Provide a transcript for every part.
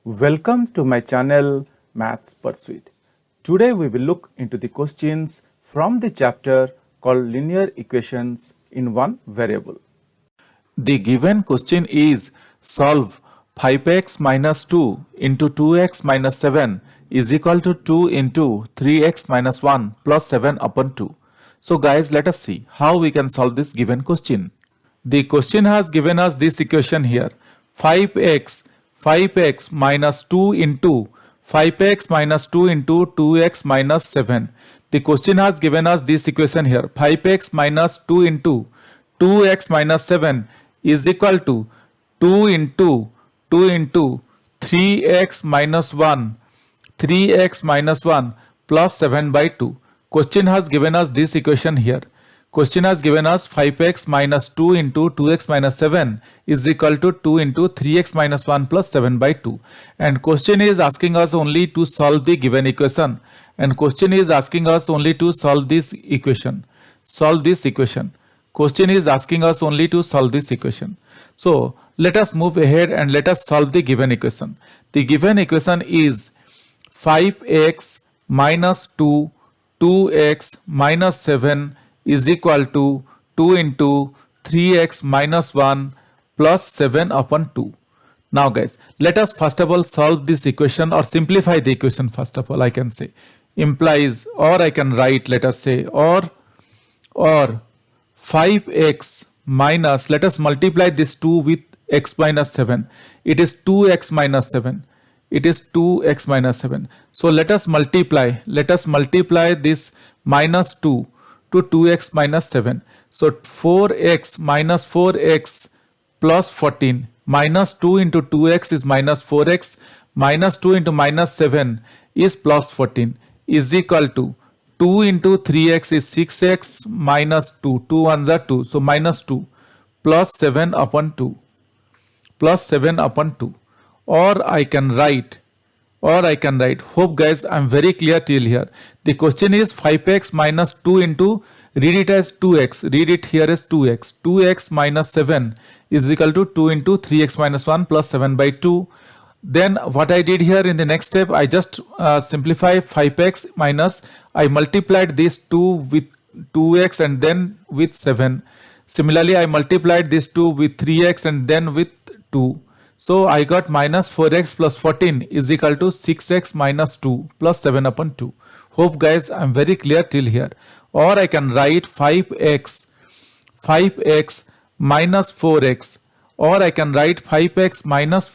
Welcome to my channel Maths Pursuit. Today we will look into the questions from the chapter called Linear Equations in One Variable. The given question is solve 5x minus 2 into 2x minus 7 is equal to 2 into 3x minus 1 plus 7 upon 2. So guys, let us see how we can solve this given question. The question has given us this equation here, 5x minus 2 into 5x minus 2 into 2x minus 7. The question has given us this equation here, 5x minus 2 into 2x minus 7 is equal to 2 into 3x minus 1 plus 7 by 2. Question has given us this equation here. Question has given us 5x minus 2 into 2x minus 7 is equal to 2 into 3x minus 1 plus 7 by 2. And question is asking us only to solve the given equation. And question is asking us only to solve this equation. Question is asking us only to solve this equation. So let us move ahead and let us solve the given equation. The given equation is 5x minus 2, 2x minus 7 is equal to 2 into 3x minus 1 plus 7 upon 2. Now guys, let us first of all solve this equation or simplify the equation first of all. I can say implies, or I can write, let us say, or 5x minus, let us multiply this 2 with x minus 7. It is 2x minus 7. So let us multiply this minus 2 to 2x minus 7. So 4x minus 4x plus 14 minus 2 into 2x is minus 4x minus 2 into minus 7 is plus 14 is equal to 2 into 3x is 6x minus 2. 2 ones are 2. So minus 2 plus 7 upon 2. Or I can write, hope guys I'm very clear till here. The question is 5x minus 2 into, read it as 2x, read it here as 2x. 2x minus 7 is equal to 2 into 3x minus 1 plus 7 by 2. Then what I did here in the next step, I just simplify 5x minus, I multiplied this 2 with 2x and then with 7. Similarly, I multiplied this 2 with 3x and then with 2. So I got minus 4x plus 14 is equal to 6x minus 2 plus 7 upon 2. Hope guys I'm very clear till here. Or I can write 5x minus 4x, or I can write 5x minus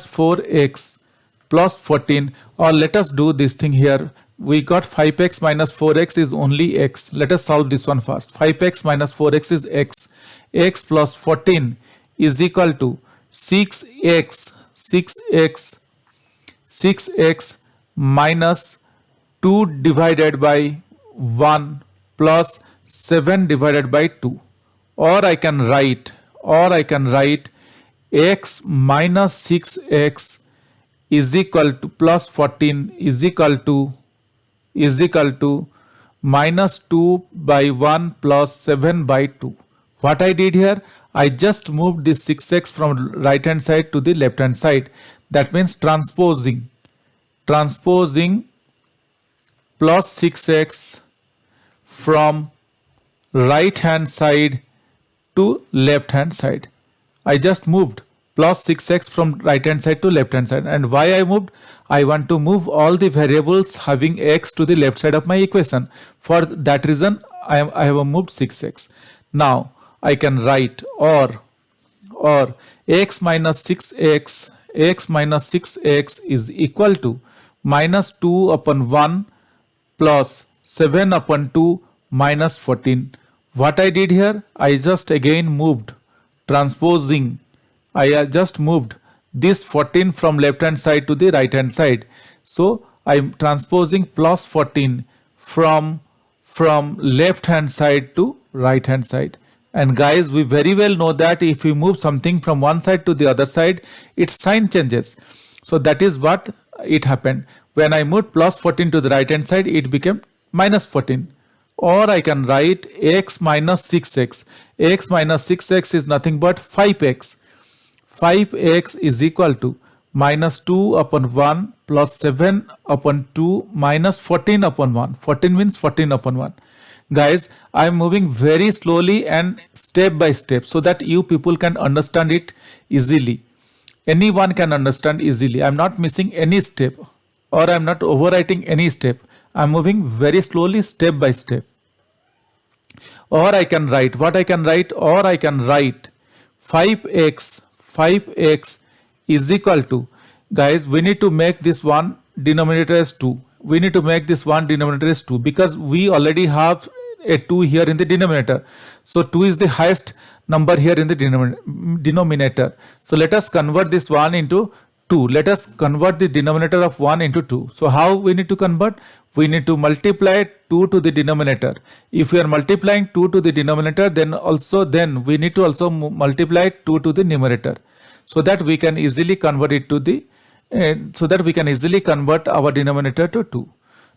4x plus 14, or let us do this thing here. We got 5x minus 4x is only x. Let us solve this one first. 5x minus 4x is x. X plus 14 is equal to 6x minus 2 divided by 1 plus 7 divided by 2. Or I can write x minus 6x is equal to plus 14 is equal to minus 2 by 1 plus 7 by 2. What I did here, I just moved this 6x from right hand side to the left hand side. That means transposing plus 6x from right hand side to left hand side. I just moved plus 6x from right hand side to left hand side. And why I moved? I want to move all the variables having x to the left side of my equation. For that reason, I have moved 6x. Now I can write or x minus 6x is equal to minus 2 upon 1 plus 7 upon 2 minus 14. What I did here, I just again moved transposing. I just moved this 14 from left hand side to the right hand side. So I'm transposing plus 14 from left hand side to right hand side. And guys, we very well know that if we move something from one side to the other side, its sign changes. So that is what it happened. When I moved plus 14 to the right hand side, it became minus 14. Or I can write x minus 6x. X minus 6x is nothing but 5x. 5x is equal to minus 2 upon 1 plus 7 upon 2 minus 14 upon 1. 14 means 14 upon 1. Guys, I am moving very slowly and step by step so that you people can understand it easily. Anyone can understand easily. I am not missing any step or I am not overwriting any step. I am moving very slowly step by step. Or I can write, what I can write, or I can write 5x is equal to, guys, we need to make this one denominator as 2. We need to make this one denominator as 2 because we already have a 2 here in the denominator. So 2 is the highest number here in the denominator. So let us convert this 1 into 2. Let us convert the denominator of 1 into 2. So how we need to convert? We need to multiply 2 to the denominator. If we are multiplying 2 to the denominator, then we need to also multiply 2 to the numerator, so that we can easily convert it to the convert our denominator to 2.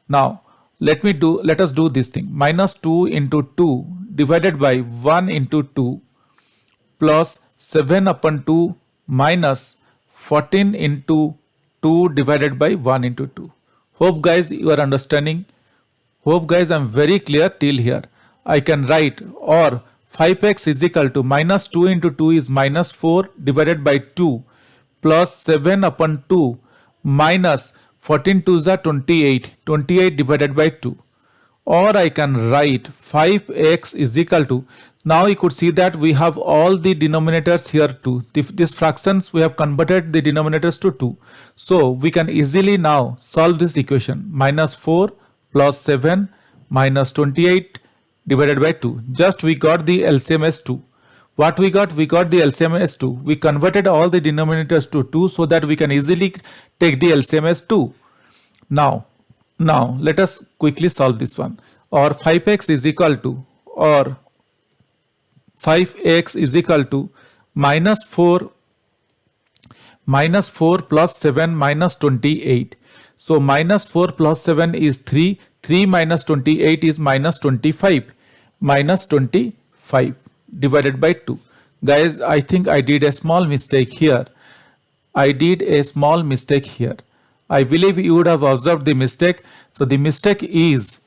Now let us do this thing. Minus 2 into 2 divided by 1 into 2 plus 7 upon 2 minus 14 into 2 divided by 1 into 2. Hope guys you are understanding. Hope guys I am very clear till here. I can write, or 5x is equal to minus 2 into 2 is minus 4 divided by 2 plus 7 upon 2 minus 14 2s are 28. 28 divided by 2. Or I can write 5x is equal to, now you could see that we have all the denominators here too. These fractions we have converted the denominators to 2. So we can easily now solve this equation. Minus 4 plus 7 minus 28 divided by 2. Just we got the LCM as 2. What we got? We got the LCM as 2. We converted all the denominators to 2 so that we can easily take the LCM as 2. Now let us quickly solve this one. Or 5x is equal to, or 5x is equal to minus 4 plus 7 minus 28. So minus 4 plus 7 is 3. 3 minus 28 is minus 25. Minus 25 divided by 2. Guys, I think I did a small mistake here. I believe you would have observed the mistake. So the mistake is,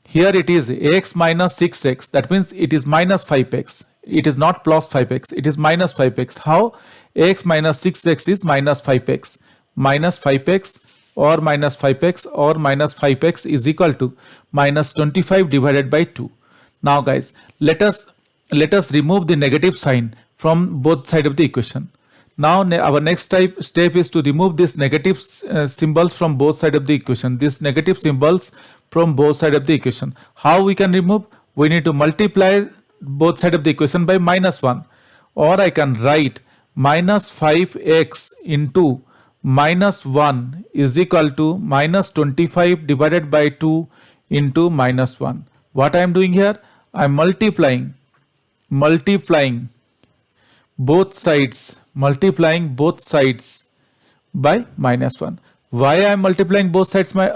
here it is x minus 6x. That means it is minus 5x. It is not plus 5x. It is minus 5x. How? X minus 6x is minus 5x. Minus 5x or minus 5x or minus 5x is equal to minus 25 divided by 2. Now guys, let us remove the negative sign from both sides of the equation. Now our next step is to remove these negative symbols from both sides of the equation. These negative symbols from both sides of the equation. How we can remove? We need to multiply both sides of the equation by minus 1. Or I can write minus 5x into minus 1 is equal to minus 25 divided by 2 into minus 1. What I am doing here? I am multiplying both sides by minus 1. Why I am multiplying both sides by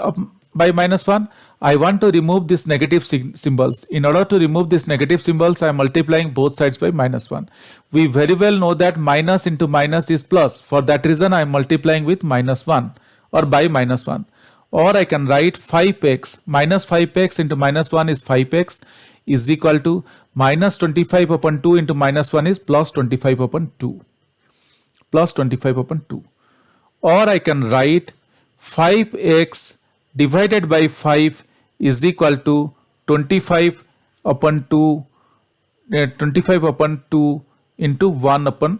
minus 1? I want to remove this negative symbols. In order to remove these negative symbols, I am multiplying both sides by minus 1. We very well know that minus into minus is plus. For that reason, I am multiplying with minus 1 or by minus 1. Or I can write 5x, minus 5x into minus 1 is 5x is equal to minus 25 upon 2 into minus 1 is plus 25 upon 2. Plus 25 upon 2. Or I can write 5x divided by 5 is equal to 25 upon 2 into 1 upon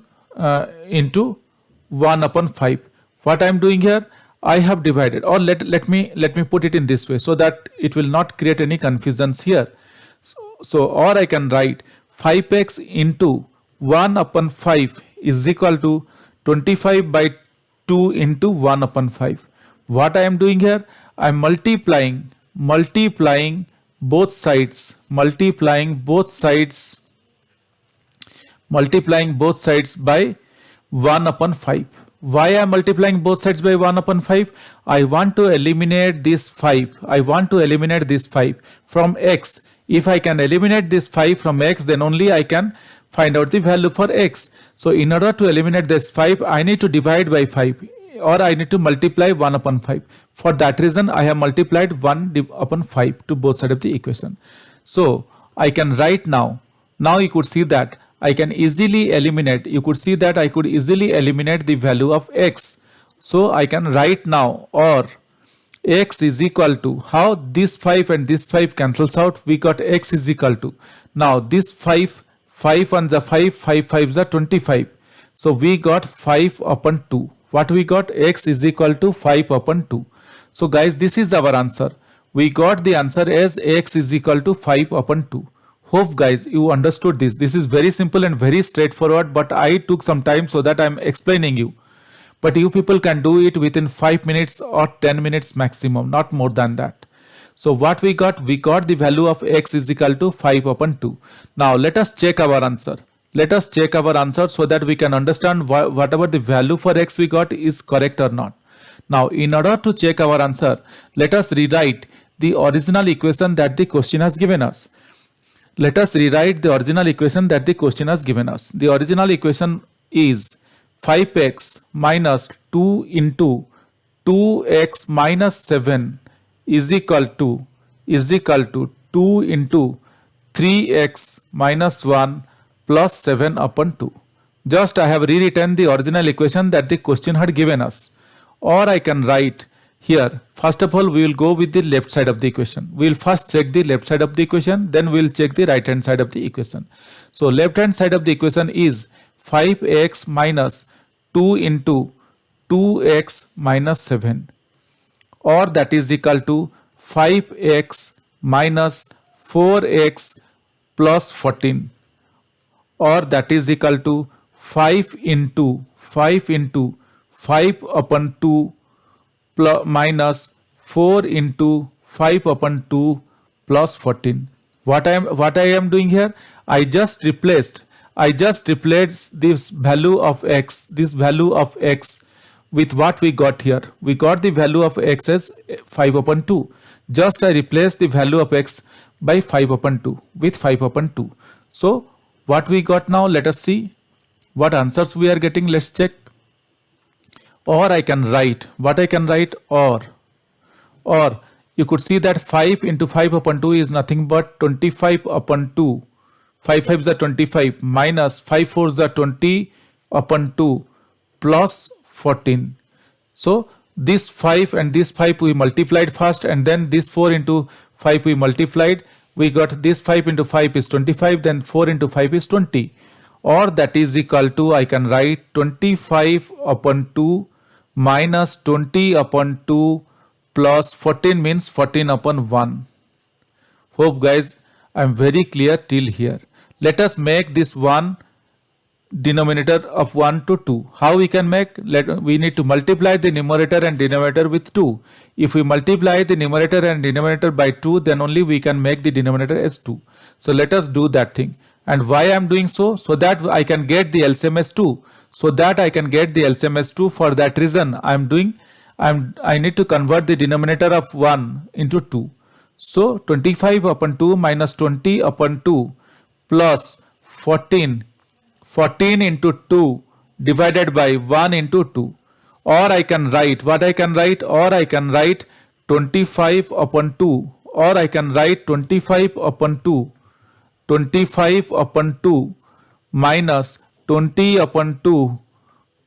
5. What I am doing here? I have divided, or let me put it in this way so that it will not create any confusions here. So or I can write 5x into 1 upon 5 is equal to 25 by 2 into 1 upon 5. What I am doing here? I am multiplying both sides by 1 upon 5. Why I am multiplying both sides by 1 upon 5? I want to eliminate this 5. From x. If I can eliminate this 5 from x, then only I can find out the value for x. So in order to eliminate this 5, I need to divide by 5 or I need to multiply 1 upon 5. For that reason, I have multiplied 1 upon 5 to both sides of the equation. So I can write now. Now you could see that I can easily eliminate. You could see that I could easily eliminate the value of x. So I can write now, or x is equal to, how this 5 and this 5 cancels out, we got x is equal to, now this 5 on the 5 5s are 25. So we got 5 upon 2. What we got? X is equal to 5 upon 2. So guys, this is our answer. We got the answer as x is equal to 5 upon 2. Hope guys you understood this. This is very simple and very straightforward, but I took some time so that I am explaining you. But you people can do it within 5 minutes or 10 minutes maximum, not more than that. So what we got? We got the value of x is equal to 5 upon 2. Now let us check our answer. Let us check our answer so that we can understand whatever the value for x we got is correct or not. Now in order to check our answer, let us rewrite the original equation that the question has given us. Let us rewrite the original equation that the question has given us. The original equation is 5x minus 2 into 2x minus 7 is equal to 2 into 3x minus 1 plus 7 upon 2. Just I have rewritten the original equation that the question had given us. Or I can write here, first of all we will go with the left side of the equation. We will first check the left side of the equation, then we will check the right hand side of the equation. So left hand side of the equation is 5x minus 2 into 2x minus 7, or that is equal to 5x minus 4x plus 14, or that is equal to 5 into 5 upon 2 plus minus 4 into 5 upon 2 plus 14. What I am doing here? I just replaced this value of x with what we got here. We got the value of x as 5 upon 2. Just I replace the value of x by 5 upon 2 with 5 upon 2. So what we got now? Let us see what answers we are getting. Let's check. Or I can write, what I can write, or you could see that 5 into 5 upon 2 is nothing but 25 upon 2. 5 5s are 25 minus 5 4s are 20 upon 2 plus 14. So this 5 and this 5 we multiplied first, and then this 4 into 5 we multiplied. We got this 5 into 5 is 25, then 4 into 5 is 20. Or that is equal to, I can write 25 upon 2 minus 20 upon 2 plus 14 means 14 upon 1. Hope guys I am very clear till here. Let us make this one denominator of 1 to 2. How we can make? We need to multiply the numerator and denominator with 2. If we multiply the numerator and denominator by 2, then only we can make the denominator as 2. So let us do that thing. And why I am doing so? So that I can get the LCM as 2. For that reason I need to convert the denominator of 1 into 2. So 25 upon 2 minus 20 upon 2 plus 14 into 2 divided by 1 into 2. Or I can write, what I can write? Or I can write 25 upon 2, or I can write 25 upon 2 minus 20 upon 2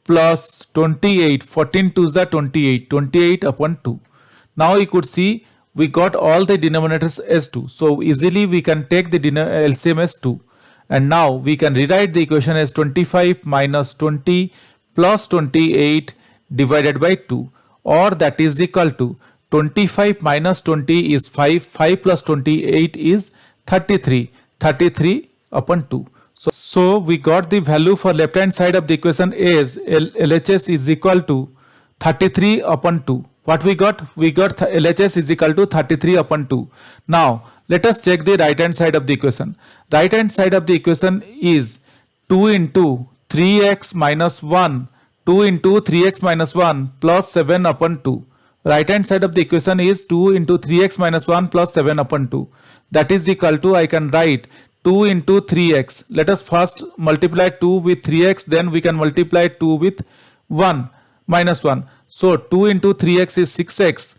plus 28, 14 2s are 28 upon 2. Now you could see we got all the denominators as 2. So easily we can take the LCM as 2. And now we can rewrite the equation as 25 minus 20 plus 28 divided by 2. Or that is equal to 25 minus 20 is 5 plus 28 is 33 upon 2. So we got the value for left hand side of the equation is LHS is equal to 33 upon 2. What we got? We got LHS is equal to 33 upon 2. Now let us check the right hand side of the equation. Right hand side of the equation is 2 into 3x minus 1 plus 7 upon 2. Right hand side of the equation is 2 into 3x minus 1 plus 7 upon 2. That is equal to, I can write 2 into 3x. Let us first multiply 2 with 3x, then we can multiply 2 with 1 minus 1. So 2 into 3x is 6x.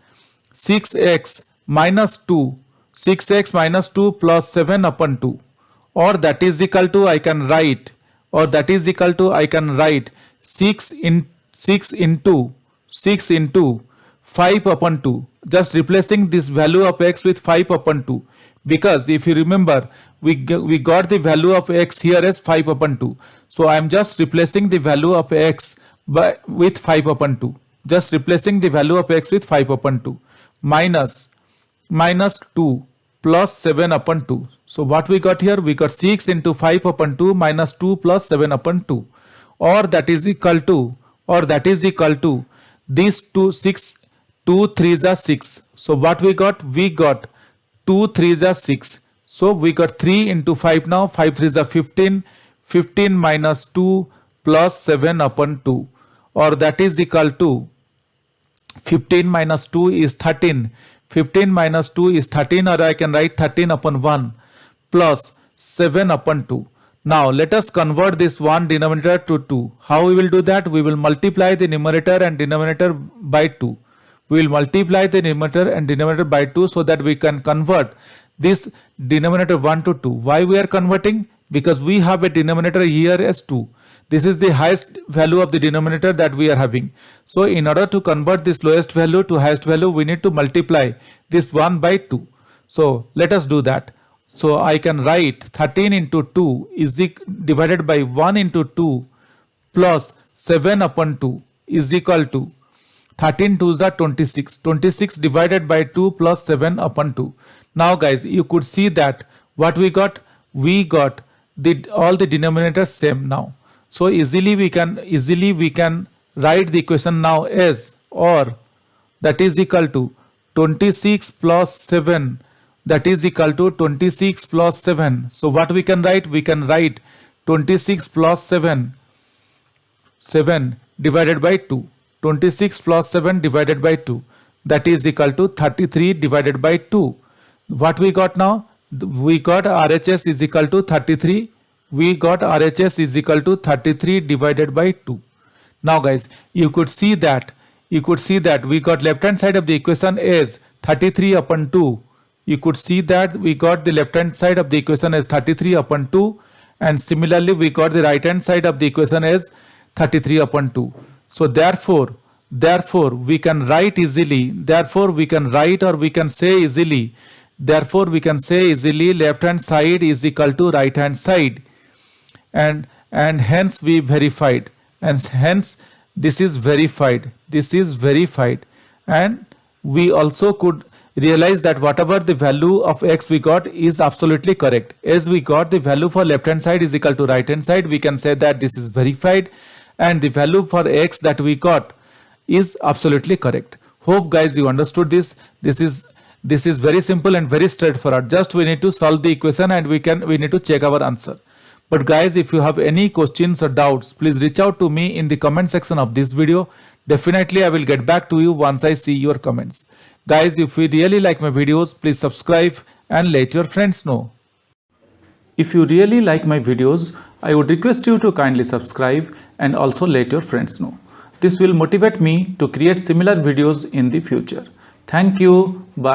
6x minus 2. 6x minus 2 plus 7 upon 2. Or that is equal to, I can write, 6 into 5 upon 2. Just replacing this value of x with 5 upon 2. Because if you remember, we got the value of x here as 5 upon 2. So I am just replacing the value of x with 5 upon 2. Just replacing the value of x with 5 upon 2. Minus 2 plus 7 upon 2. So what we got here? We got 6 into 5 upon 2 minus 2 plus 7 upon 2. Or that is equal to, these 2 3s are 6. So what we got? We got 2 3s are 6. So we got 3 into 5 now. 5 3s are 15. 15 minus 2 plus 7 upon 2. Or that is equal to 15 minus 2 is 13. 15 minus 2 is 13, or I can write 13 upon 1 plus 7 upon 2. Now let us convert this 1 denominator to 2. How we will do that? We will multiply the numerator and denominator by 2. We will multiply the numerator and denominator by 2 so that we can convert this denominator 1 to 2. Why we are converting? Because we have a denominator here as 2. This is the highest value of the denominator that we are having. So in order to convert this lowest value to highest value, we need to multiply this 1 by 2. So let us do that. So I can write 13 into 2 is divided by 1 into 2 plus 7 upon 2 is equal to 13 2s are 26. 26 divided by 2 plus 7 upon 2. Now guys, you could see that what we got? We got all the denominators same now. So easily we can write the equation now as, or that is equal to 26 plus 7, that is equal to 26 plus 7. So what we can write? We can write 26 plus 7 divided by 2. 26 plus 7 divided by 2, that is equal to 33 divided by 2. What we got now? We got RHS is equal to 33. We got RHS is equal to 33 divided by 2. Now guys, you could see that we got left hand side of the equation as 33 upon 2. You could see that we got the left hand side of the equation as 33 upon 2, and similarly we got the right hand side of the equation as 33 upon 2. So therefore we can write easily, left hand side is equal to right hand side, and hence we verified, and hence this is verified, and we also could realize that whatever the value of x we got is absolutely correct. As we got the value for left hand side is equal to right hand side, we can say that this is verified, and the value for x that we got is absolutely correct. Hope guys you understood this. This is very simple and very straightforward. Just we need to solve the equation and we need to check our answer. But guys, if you have any questions or doubts, please reach out to me in the comment section of this video. Definitely I will get back to you once I see your comments. Guys, if you really like my videos, please subscribe and let your friends know. If you really like my videos, I would request you to kindly subscribe and also let your friends know. This will motivate me to create similar videos in the future. Thank you. Bye.